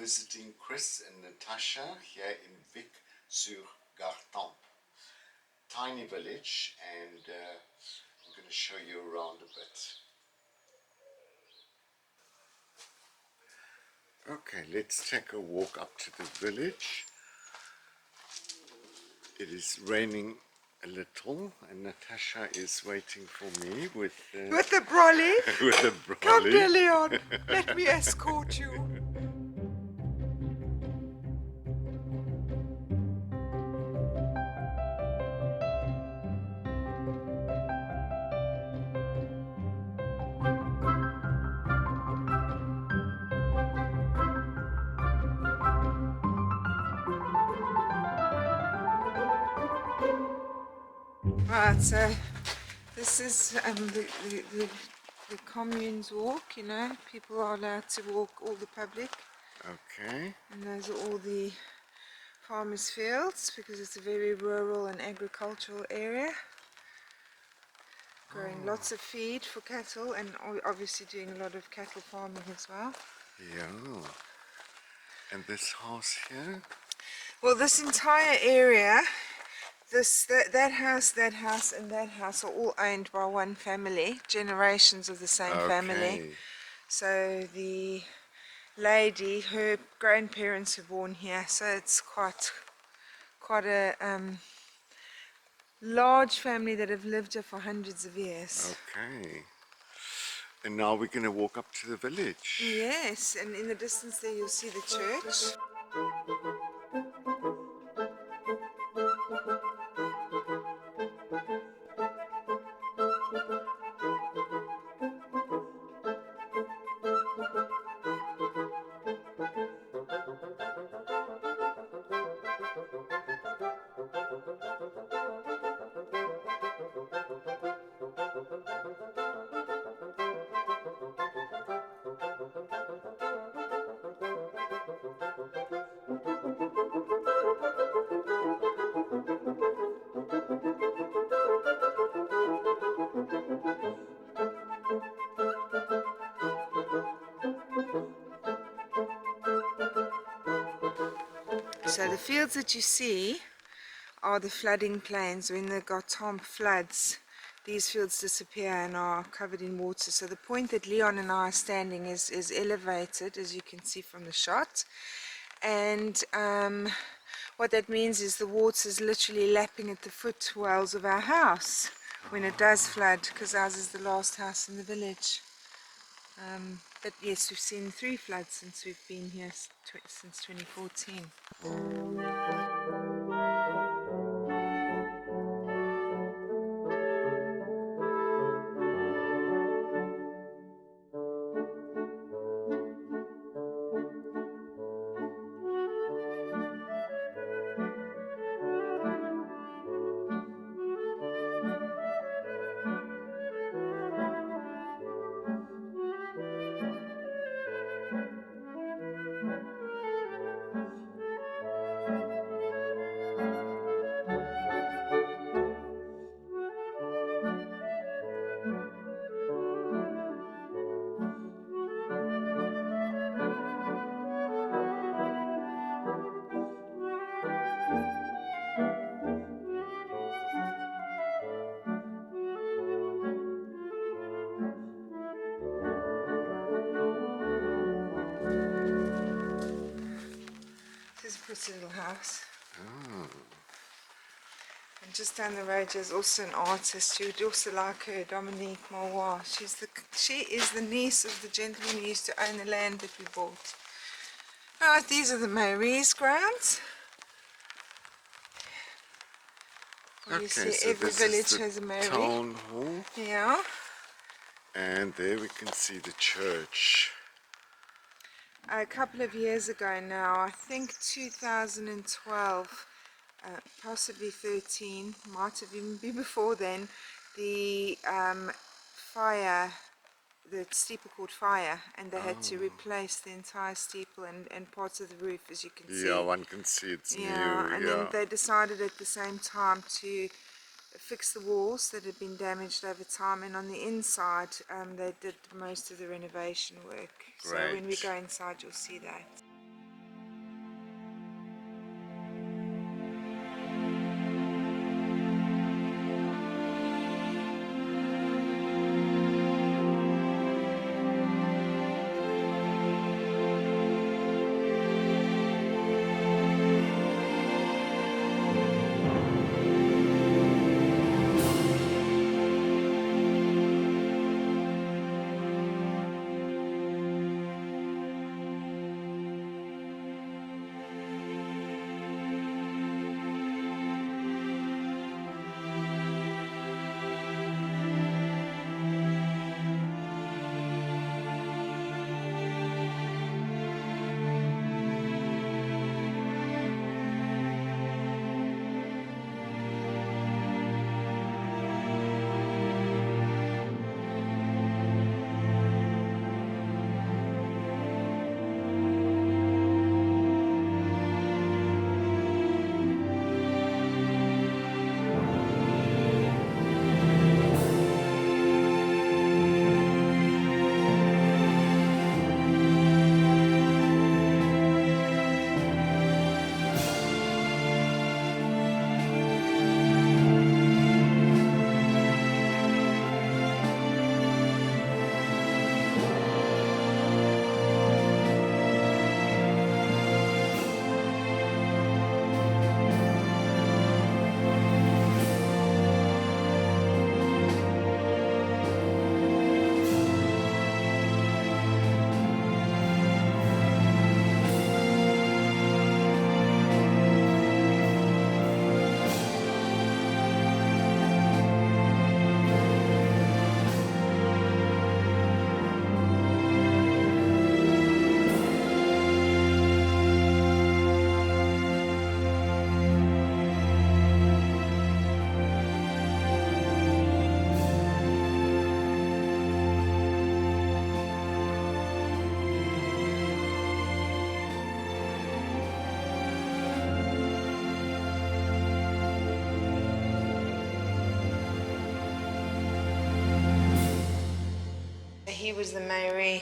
visiting Chris and Natascha here in Vicq sur Gartempe. Tiny village, and I'm going to show you around a bit. Okay, let's take a walk up to the village. It is raining a little, and Natascha is waiting for me with the brolly. with the brolly. Come dear Leon, let me escort you. Right, so this is the commune's walk, you know, people are allowed to walk, all the public. Okay. And those are all the farmers' fields, because it's a very rural and agricultural area. Growing lots of feed for cattle, and obviously doing a lot of cattle farming as well. Yeah. And this house here? Well, this entire area, that house, and that house are all owned by one family, generations of the same family. So the lady, her grandparents were born here, so it's quite a large family that have lived here for hundreds of years. Okay. And now we're going to walk up to the village. Yes, and in the distance there you'll see the church. So the fields that you see are the flooding plains. When the Gartempe floods, these fields disappear and are covered in water. So the point that Leon and I are standing is elevated, as you can see from the shot. And what that means is the water is literally lapping at the footwells of our house when it does flood, because ours is the last house in the village. But yes, we've seen 3 floods since we've been here, since 2014. This is a pretty little house. And just down the road there's also an artist. You would also like her, Dominique Maurois. She is the niece of the gentleman who used to own the land that we bought. Right, these are the Marie's grounds. Okay, You see, so every this village is the has a Marie. town hall. Yeah. And there we can see the church. A couple of years ago now, I think 2012, possibly 13, might have even been before then, the steeple caught fire, and they had to replace the entire steeple and parts of the roof, as you can see. Yeah, one can see it's new. And then they decided at the same time to fix the walls that had been damaged over time, and on the inside they did most of the renovation work. So when we go inside you'll see that. was the mayoress.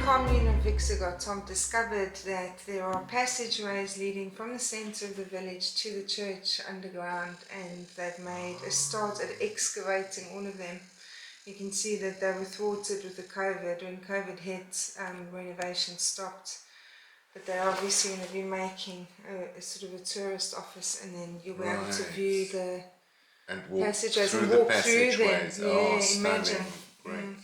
Commune of Vicq sur Gartempe discovered that there are passageways leading from the centre of the village to the church underground, and they've made a start at excavating all of them. You can see that they were thwarted with the COVID. When COVID hit, renovation stopped. But they're obviously going to be making a sort of a tourist office, and then you'll be able to view the passageways and walk through them. Yeah, imagine. Great.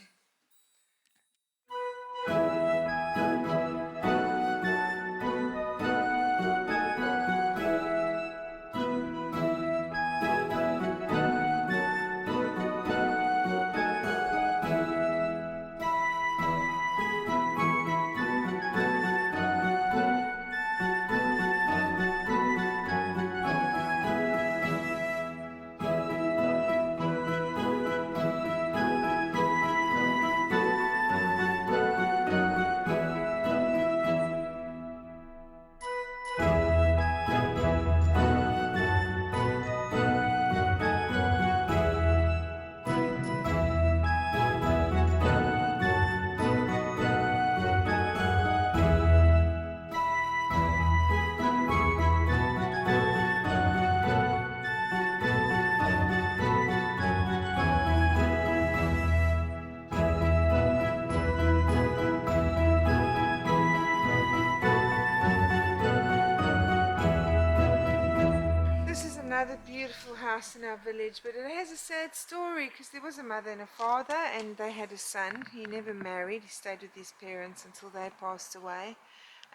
Another beautiful house in our village, but it has a sad story because there was a mother and a father, and they had a son. He never married. He stayed with his parents until they passed away,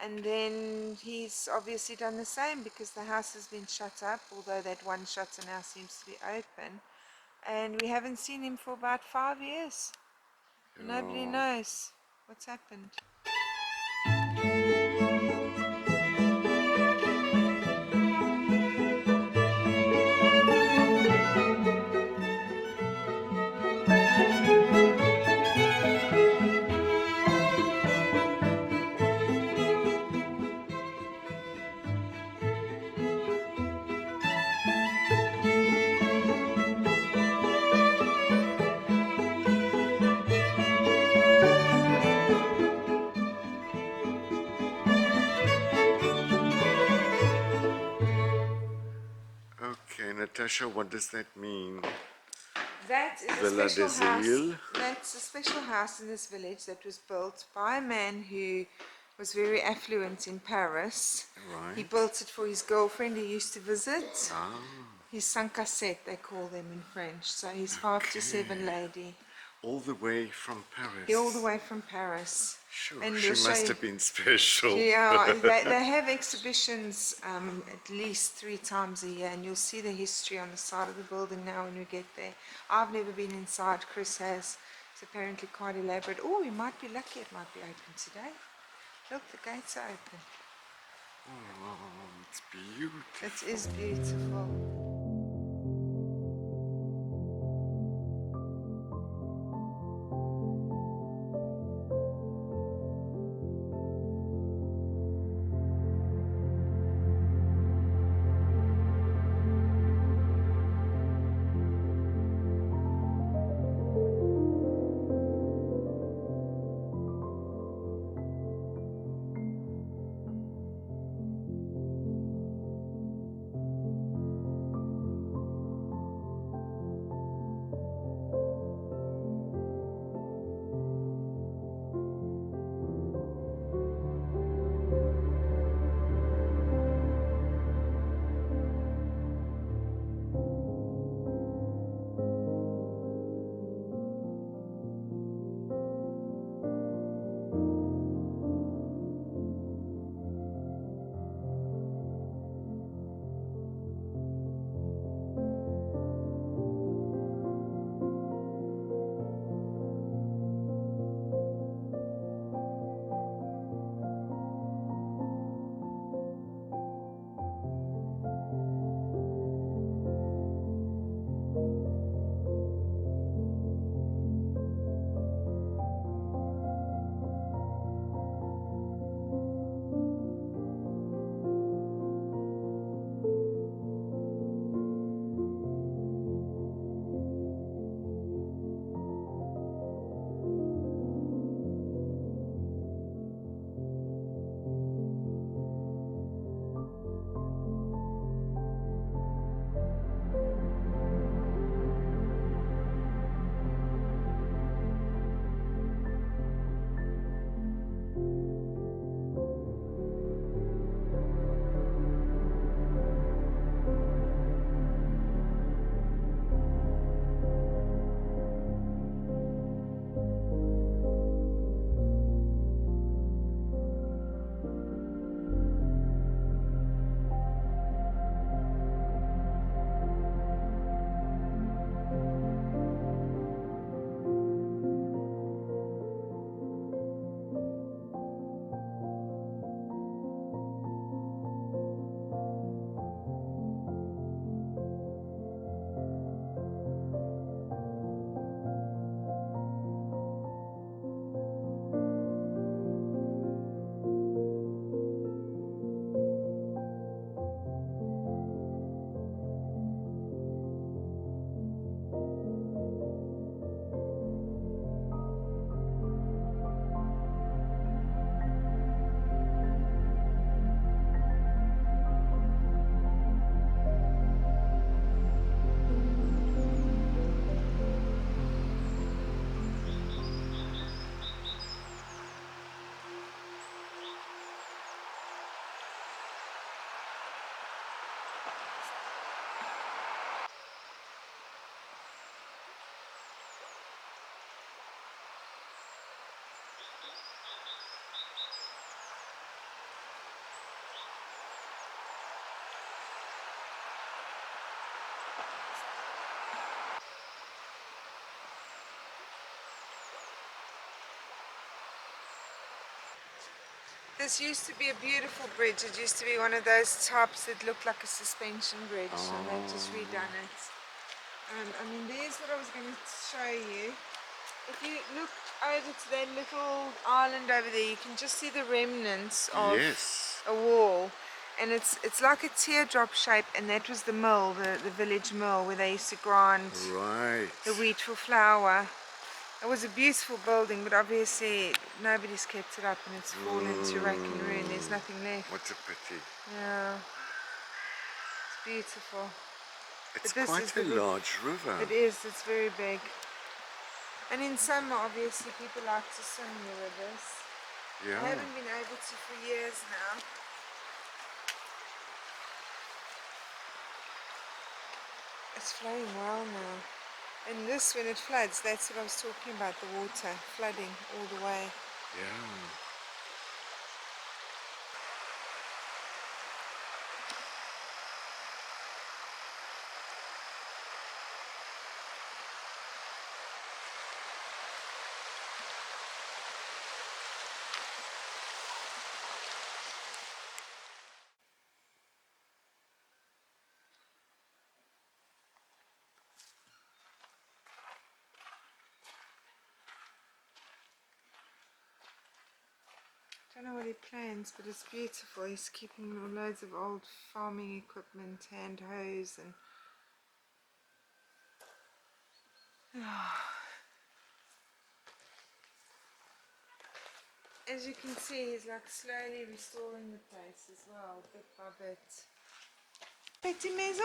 and then he's obviously done the same because the house has been shut up, although that one shutter now seems to be open, and we haven't seen him for about 5 years. Nobody knows what's happened. Okay, Natasha, what does that mean? That is a Villa special des house. Îles. That's a special house in this village that was built by a man who was very affluent in Paris. Right. He built it for his girlfriend he used to visit. Ah, His 5 cassette, they call them in French. So his 5 to 7 lady. all the way from Paris. He all the way from Paris. Sure, And she we'll show must you- have been special. Yeah, they have exhibitions at least 3 times a year, and you'll see the history on the side of the building now when we get there. I've never been inside. Chris has. It's apparently quite elaborate. Oh, we might be lucky. It might be open today. Look, the gates are open. Oh, it's beautiful. It is beautiful. This used to be a beautiful bridge. It used to be one of those tops that looked like a suspension bridge, and they've just redone it. I mean, there's what I was going to show you. If you look over to that little island over there, you can just see the remnants of a wall. And it's like a teardrop shape, and that was the mill, the village mill, where they used to grind the wheat for flour. It was a beautiful building, but obviously nobody's kept it up, and it's fallen to rack and ruin. There's nothing left. What a pity. Yeah, it's beautiful. It's But this quite is a the big, large river. it is, it's very big. And in summer, obviously, people like to swim in the rivers. Yeah. I haven't been able to for years now. It's flowing well now. And this, when it floods, that's what I was talking about, the water flooding all the way. Yeah. I don't know what he plans, but it's beautiful. He's keeping loads of old farming equipment, hand hoes, and as you can see, he's like slowly restoring the place as well, bit by bit. Petit maison.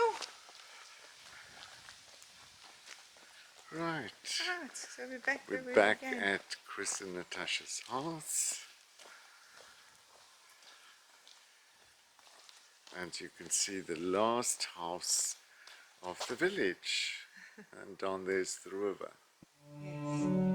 Right. Right, so we're back where We're we back began. at Chris and Natascha's house. And you can see the last house of the village. And down there's the river. Yes.